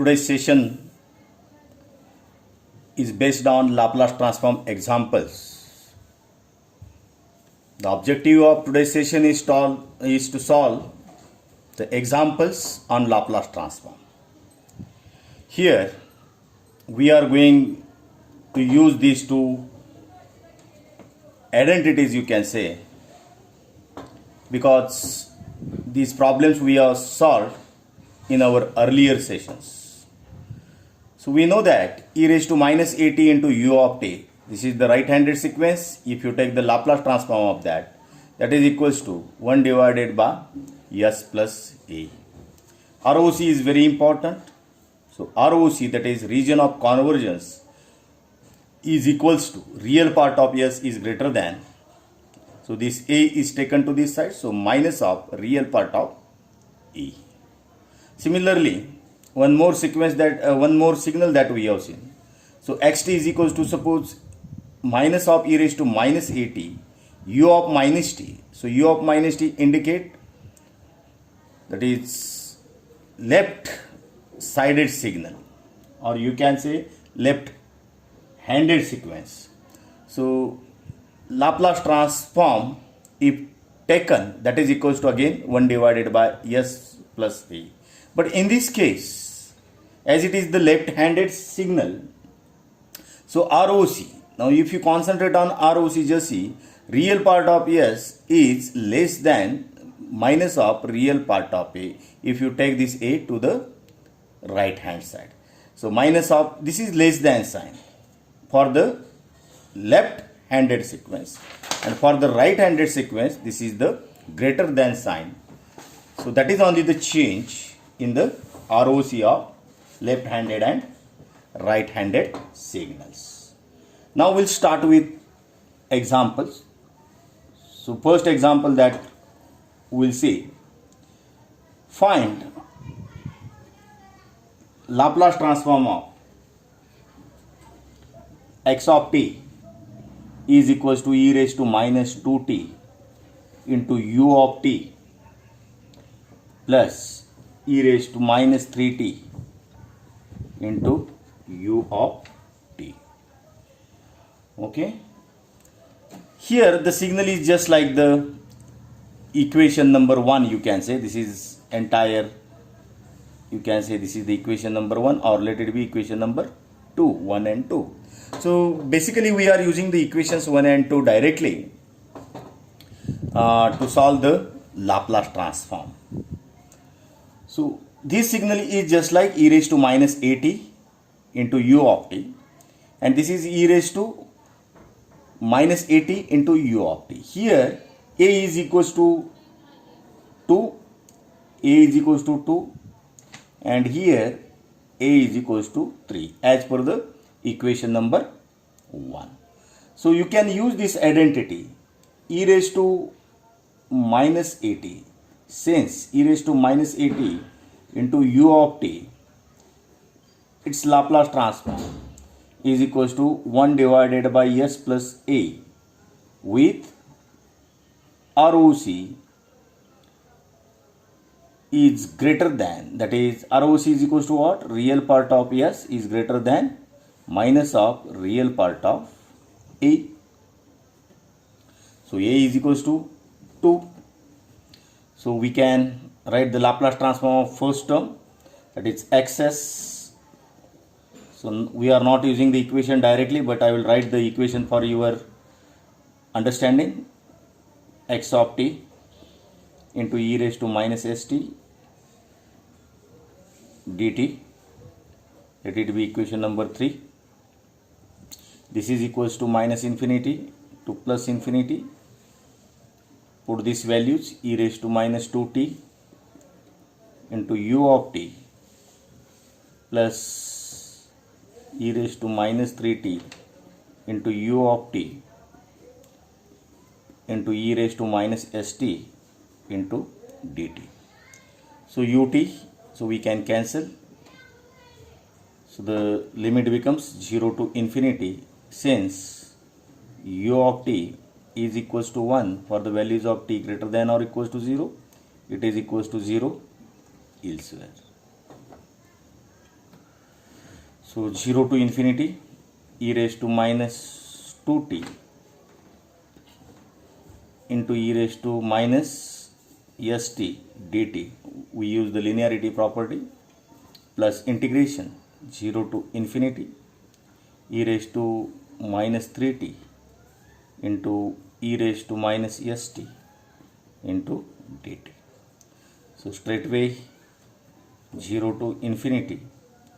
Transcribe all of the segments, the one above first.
today's session is based on Laplace transform examples. The objective of today's session is to solve the examples on Laplace transform. Here we are going to use these two identities, you can say, because these problems we have solved in our earlier sessions. So we know that e raised to minus at into u of t, this is the right-handed sequence. If you take the Laplace transform of that is equals to 1 divided by s plus a. ROC is very important. So ROC, that is region of convergence, is equals to real part of s is greater than. So this a is taken to this side, so minus of real part of e. Similarly, one more signal that we have seen. So xt is equals to, suppose, minus of e raised to minus at u of minus t. So u of minus t indicate that is left sided signal, or you can say left handed sequence. So Laplace transform, if taken, that is equals to again 1 divided by s plus a. But in this case, as it is the left-handed signal, so ROC, now if you concentrate on ROC, just see, real part of s is less than minus of real part of a, if you take this a to the right hand side. So minus of, this is less than sign for the left-handed sequence, and for the right-handed sequence, this is the greater than sign. So that is only the change in the ROC of left-handed and right-handed signals. Now we'll start with examples. So first example that we'll see, find Laplace transform of x of t is equals to e raised to minus 2t into u of t plus e raised to minus 3t into u of t. Okay. Here the signal is just like the equation number 1, you can say. This is entire, you can say this is the equation number 1, or let it be equation number 2, 1 and 2. So basically we are using the equations 1 and 2 directly to solve the Laplace transform. So this signal is just like e raised to minus at into u of t, and this is e raised to minus at into u of t. Here a is equals to 2, and here a is equals to 3 as per the equation number 1. So you can use this identity e raised to minus at, since e raised to minus at into u of t, its Laplace transform is equals to 1 divided by s plus a with ROC is greater than, that is ROC is equals to what? Real part of s is greater than minus of real part of a. So a is equals to 2. So we can write the Laplace transform of first term, that is xs. So we are not using the equation directly, but I will write the equation for your understanding. X of t into e raised to minus st dt, let it be equation number 3. This is equals to minus infinity to plus infinity. Put these values, e raised to minus 2t into u of t plus e raised to minus 3t into u of t into e raised to minus st into dt. So ut, so we can cancel. So the limit becomes 0 to infinity, since u of t is equals to 1 for the values of t greater than or equals to 0, it is equals to 0 elsewhere. So 0 to infinity e raised to minus 2t into e raised to minus st dt. We use the linearity property, plus integration 0 to infinity e raised to minus 3t into e raised to minus st into dt. So straightway 0 to infinity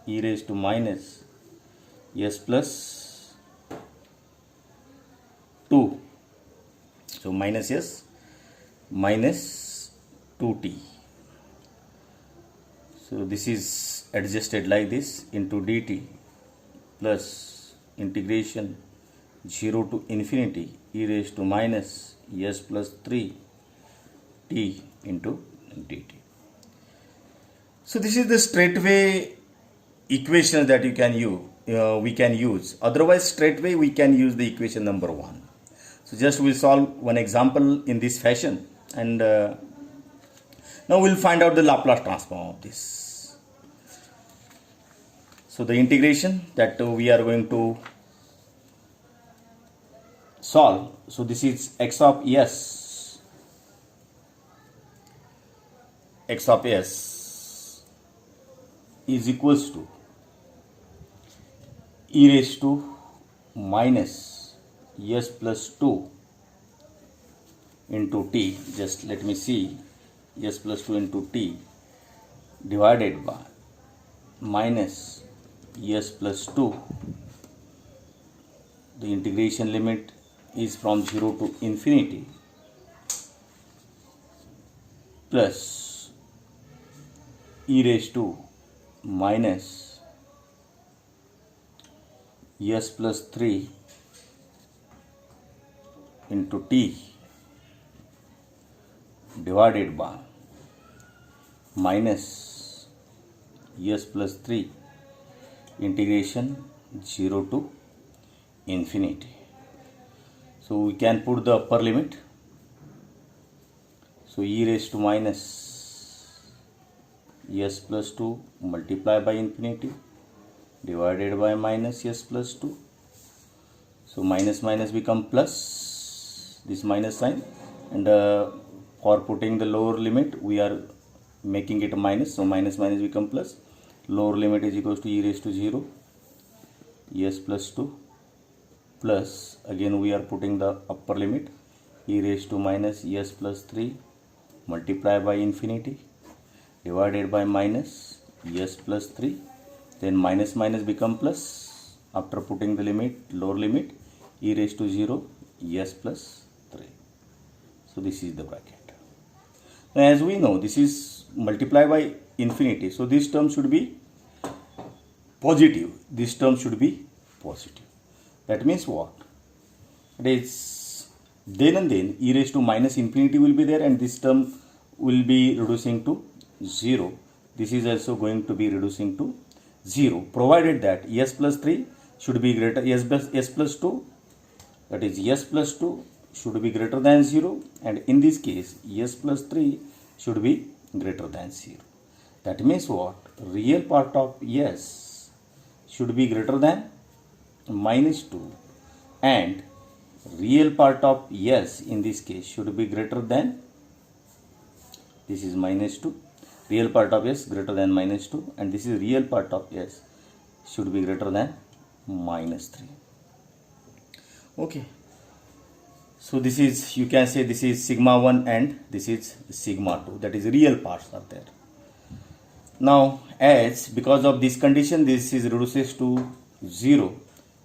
e raised to minus s plus 2. So minus s minus 2t. So this is adjusted like this into dt plus integration 0 to infinity e raised to minus s plus 3 t into dt. So this is the straightway equation that you can use. We can use. Otherwise, straightway we can use the equation number 1. So just we'll solve one example in this fashion, and now we'll find out the Laplace transform of this. So the integration that we are going to solve. So this is x of s is equals to e raised to minus s plus 2 into t. Just let me see, s plus 2 into t divided by minus s plus 2. The integration limit is from 0 to infinity plus e raised to minus s plus 3 into t divided by minus s plus 3 integration 0 to infinity. So we can put the upper limit. So e raised to minus s plus 2 multiplied by infinity divided by minus s plus 2. So minus minus become plus, this minus sign, and for putting the lower limit we are making it minus. So minus minus become plus. Lower limit is equals to e raised to 0 s plus 2 plus, again we are putting the upper limit, e raised to minus s plus 3 multiplied by infinity divided by minus s plus 3. Then minus minus become plus. After putting the limit, lower limit, e raised to 0 s plus 3. So this is the bracket. Now as we know, this is multiplied by infinity, so this term should be positive. This term should be positive. That means what? It is then and then e raised to minus infinity will be there, and this term will be reducing to 0. This is also going to be reducing to 0, provided that s plus 3 should be greater, s plus 2, that is s plus 2 should be greater than 0, and in this case s plus 3 should be greater than 0. That means what? Real part of s should be greater than minus 2, and real part of s in this case should be greater than, this is minus 2, real part of s greater than minus 2, and this is real part of s should be greater than minus 3. Okay, so this is, you can say this is sigma 1 and this is sigma 2, that is real parts are there. Now as because of this condition this is reduces to 0,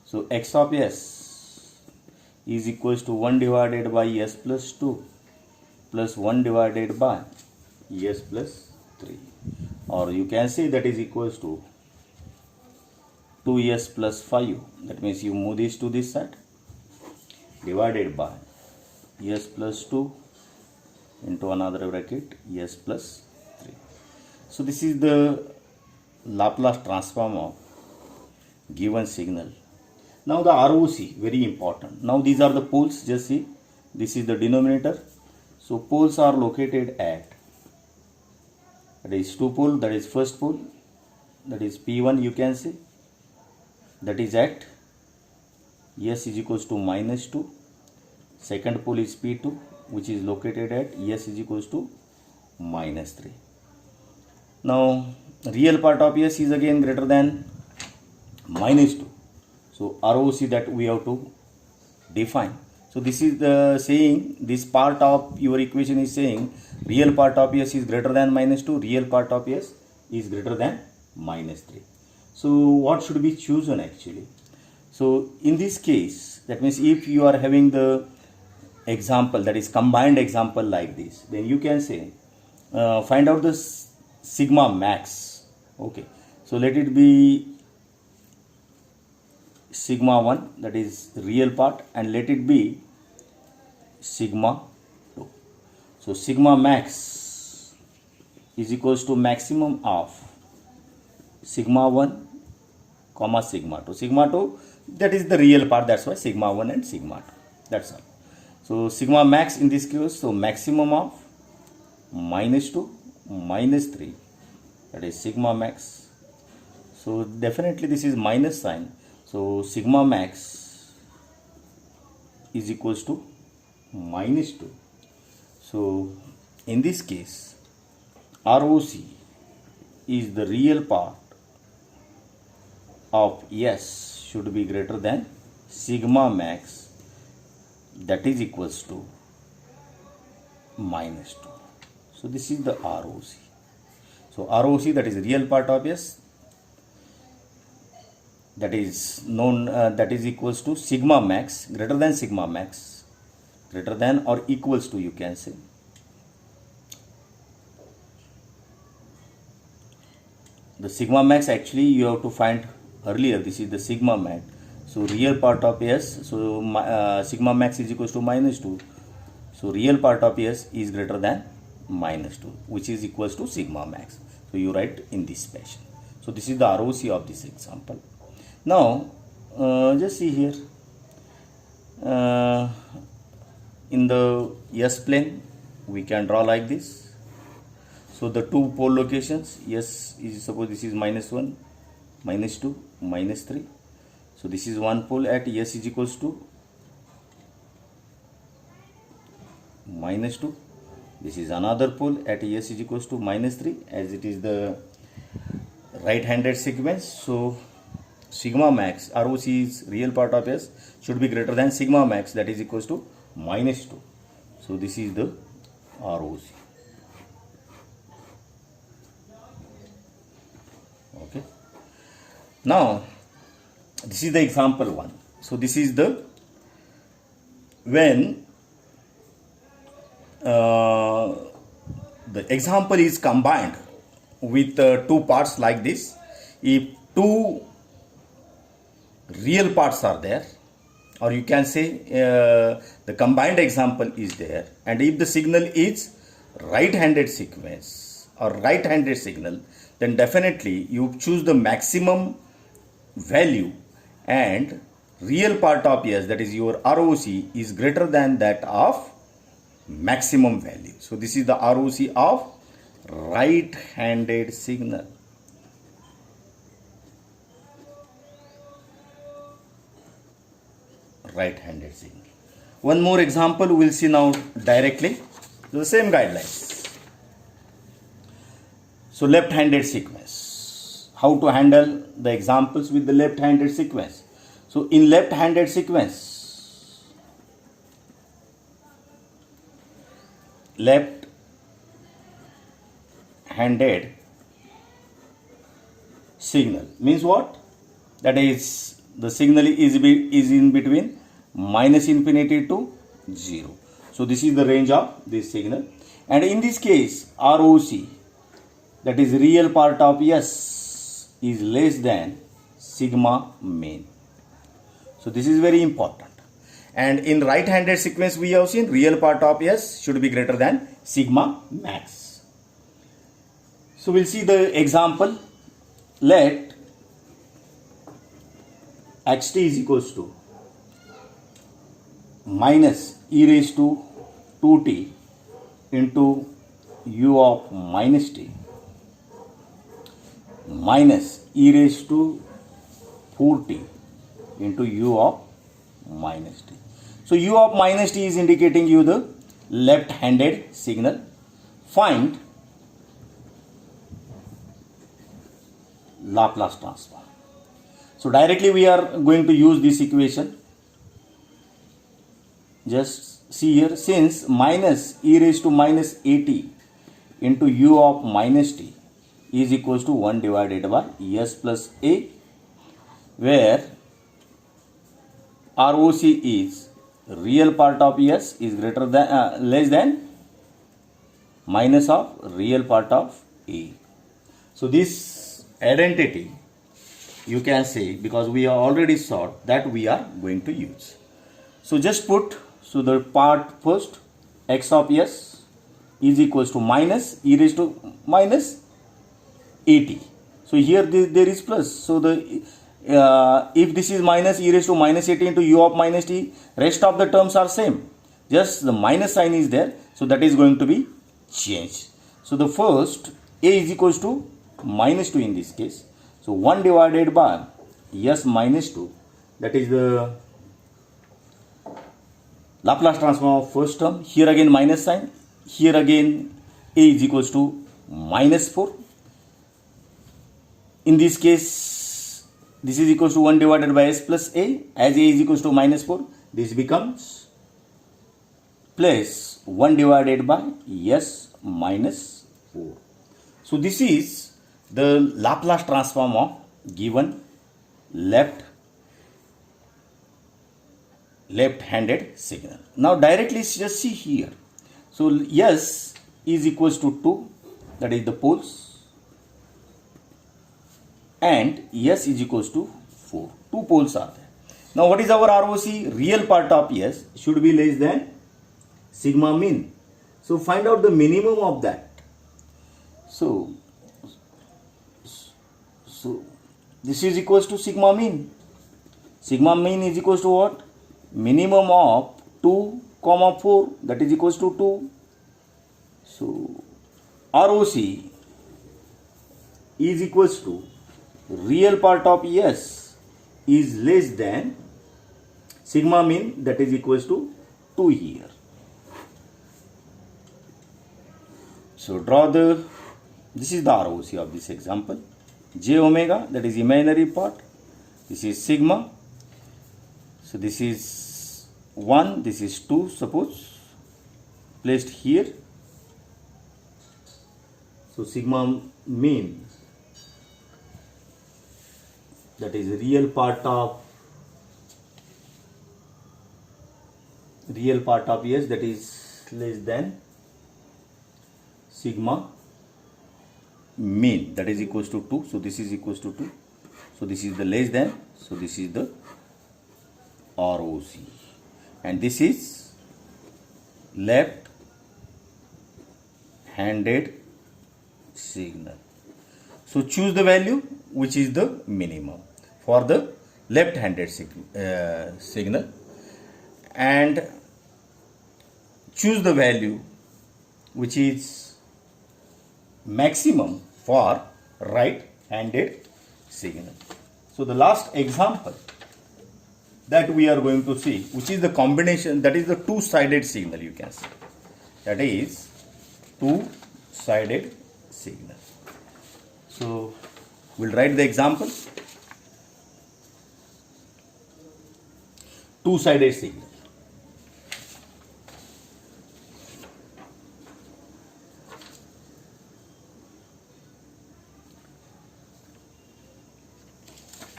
so x of s is equals to 1 divided by s plus 2 plus 1 divided by s plus 3, or you can say that is equals to 2s plus 5. That means you move this to this side, divided by s plus 2 into another bracket s plus 3. So this is the Laplace transform of given signal. Now the ROC, very important. Now these are the poles, just see, this is the denominator. So poles are located at, that is 2 pole, that is first pole, that is P1 you can see, that is at S is equals to minus 2. Second pole is P2, which is located at S is equals to minus 3. Now real part of S is again greater than minus 2. So ROC that we have to define. So this is the saying, this part of your equation is saying real part of S is greater than minus 2, real part of S is greater than minus 3. So what should be chosen actually? So in this case, that means if you are having the example, that is combined example like this, then you can say find out the sigma max. Okay, so let it be sigma 1, that is real part, and let it be sigma 2. So sigma max is equals to maximum of sigma 1 comma sigma 2. Sigma 2, that is the real part, that's why sigma 1 and sigma 2, that's all. So sigma max in this case, so maximum of minus 2 minus 3, that is sigma max. So definitely this is minus sign. So sigma max is equals to minus 2. So in this case, ROC is the real part of S should be greater than sigma max, that is equals to minus 2. So this is the ROC. So ROC, that is real part of S, that is known that is equals to sigma max, greater than sigma max, greater than or equals to, you can say, the sigma max actually you have to find earlier. This is the sigma max. So real part of S, so sigma max is equals to minus 2. So real part of S is greater than minus 2, which is equals to sigma max. So you write in this fashion. So this is the ROC of this example. Now just see here, in the S plane we can draw like this. So the two pole locations, S is, suppose this is minus 1, minus 2, minus 3. So this is one pole at S is equals to minus 2. This is another pole at S is equals to minus 3, as it is the right-handed sequence. So sigma max, ROC is real part of S, should be greater than sigma max, that is equals to minus 2. So this is the ROC. Okay. Now this is the example 1. So this is the when the example is combined with two parts like this. If two real parts are there, or you can say the combined example is there, and if the signal is right-handed sequence or right-handed signal, then definitely you choose the maximum value, and real part of S, that is your ROC, is greater than that of maximum value. So this is the ROC of right-handed signal. Right-handed signal. One more example we will see now directly. The same guidelines. So left-handed sequence. How to handle the examples with the left-handed sequence. So in left-handed sequence, left-handed signal means what? That is, the signal is in between minus infinity to 0. So this is the range of this signal, and in this case ROC, that is real part of S, is less than sigma mean. So this is very important. And in right-handed sequence we have seen real part of S should be greater than sigma max. So we'll see the example. Let xt is equals to minus e raised to 2t into u of minus t minus e raised to 4t into u of minus t. So u of minus t is indicating you the left-handed signal. Find Laplace transform. So directly we are going to use this equation. Just see here, since minus e raised to minus at into u of minus t is equals to 1 divided by s plus a, where ROC is real part of s is greater than less than minus of real part of a. So this identity you can say, because we are already saw that we are going to use. So just put, so the part first, x of s is equals to minus e raised to minus at. So here there is plus. So the if this is minus e raised to minus at into u of minus t, rest of the terms are same. Just the minus sign is there. So that is going to be changed. So the first a is equals to minus 2 in this case. So 1 divided by s minus 2, that is the Laplace transform of first term. Here again minus sign. Here again a is equals to minus 4. In this case, this is equals to 1 divided by s plus a. As a is equals to minus 4, this becomes plus 1 divided by s minus 4. So this is the Laplace transform of given left-handed signal. Now directly just see here. So s is equals to 2, that is the poles, and s is equals to 4. 2 poles are there. Now what is our ROC? Real part of s should be less than sigma mean. So find out the minimum of that. So this is equals to sigma mean. Sigma mean is equals to what? Minimum of 2, 4, that is equals to 2. So ROC is equals to real part of s is less than sigma mean, that is equals to 2 here. So draw this is the ROC of this example. J omega, that is imaginary part. This is sigma. So this is 1, this is 2, suppose, placed here. So sigma mean, that is real part of s, that is less than sigma mean, that is equals to 2. So this is equals to 2. So this is the less than. So this is the ROC. And this is left-handed signal. So choose the value which is the minimum for the left-handed signal, and choose the value which is maximum for right-handed signal. So the last example that we are going to see, which is the combination, that is the two-sided signal, you can see. That is two-sided signal. So we'll write the example. Two-sided signal.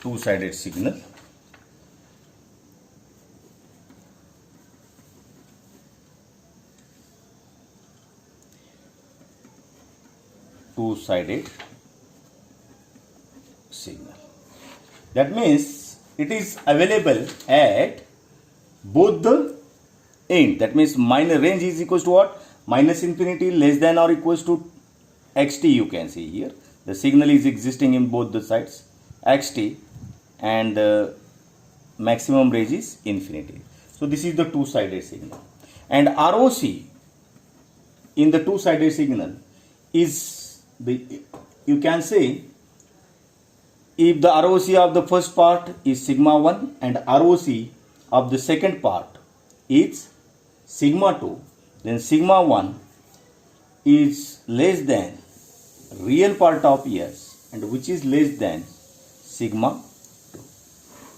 Two-sided signal. Two-sided signal. That means it is available at both the end. That means minus range is equals to what? Minus infinity less than or equals to xt, you can see here. The signal is existing in both the sides, xt, and the maximum range is infinity. So this is the two-sided signal. And ROC in the two-sided signal is the, you can say, if the ROC of the first part is sigma 1 and ROC of the second part is sigma 2, then sigma 1 is less than real part of S, and which is less than sigma 2.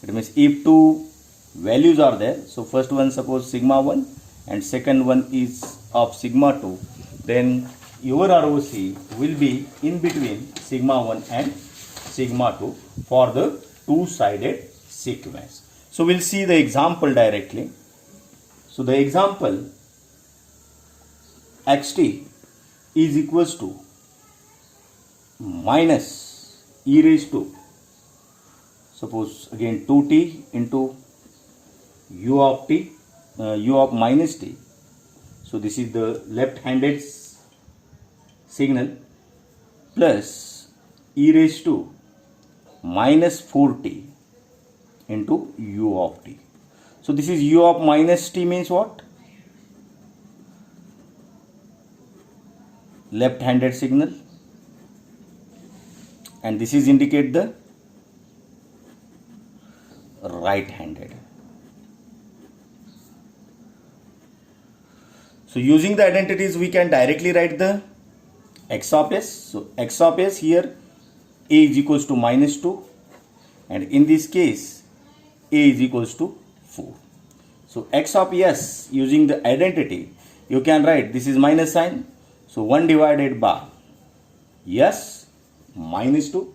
It means if two values are there, so first one suppose sigma 1 and second one is of sigma 2, then your ROC will be in between sigma 1 and sigma 2 for the two-sided sequence. So we'll see the example directly. So the example xt is equals to minus e raised to, suppose again 2t into u of t, u of minus t. So this is the left-handed signal, plus e raised to minus 4t into u of t. So this is u of minus t means what? Left-handed signal, and this is indicate the right-handed. So using the identities we can directly write the x of s. So x of s here a is equals to minus 2, and in this case a is equals to 4. So x of s, using the identity, you can write this is minus sign, so 1 divided by s minus 2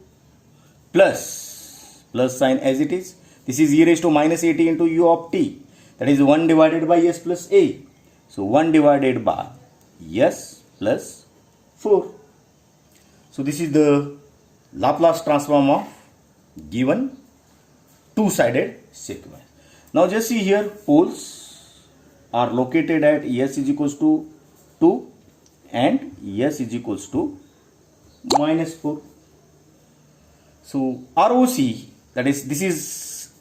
plus sign as it is. This is e raised to minus 80 into u of t, that is 1 divided by s plus a. So 1 divided by s plus 4. So this is the Laplace transform of given two-sided sequence. Now just see here, poles are located at s is equals to 2 and s is equals to minus 4. So ROC, that is, this is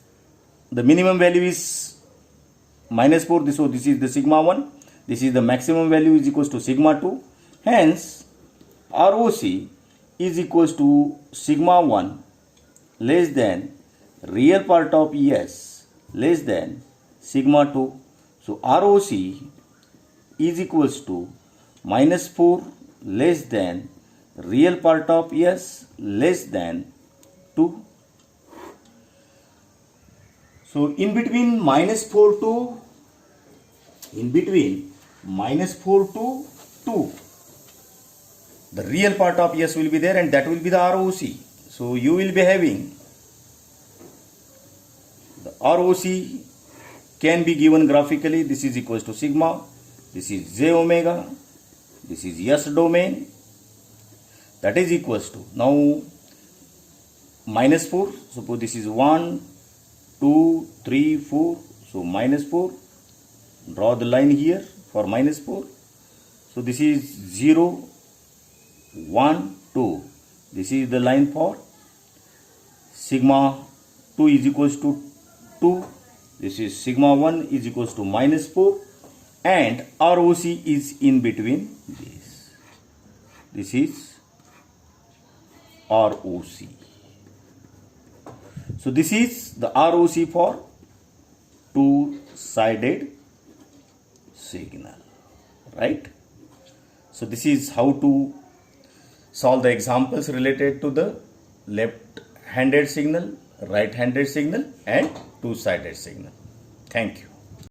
the minimum value is minus 4, so this is the sigma 1, this is the maximum value is equals to sigma 2, hence ROC is equals to sigma 1 less than real part of S less than sigma 2. So ROC is equals to minus 4 less than real part of S less than 2. So in between minus 4 to 2, the real part of S will be there, and that will be the ROC. So you will be having the ROC can be given graphically. This is equals to sigma, this is j omega, this is S domain, that is equals to, now minus 4, suppose this is 1, 2, 3, 4, so minus 4, draw the line here for minus 4. So this is 0, 1, 2, this is the line for sigma 2 is equals to 2, this is sigma 1 is equals to minus 4, and ROC is in between this. This is ROC. So this is the ROC for two-sided signal, right? So this is how to solve the examples related to the left-handed signal, right-handed signal and two-sided signal. Thank you.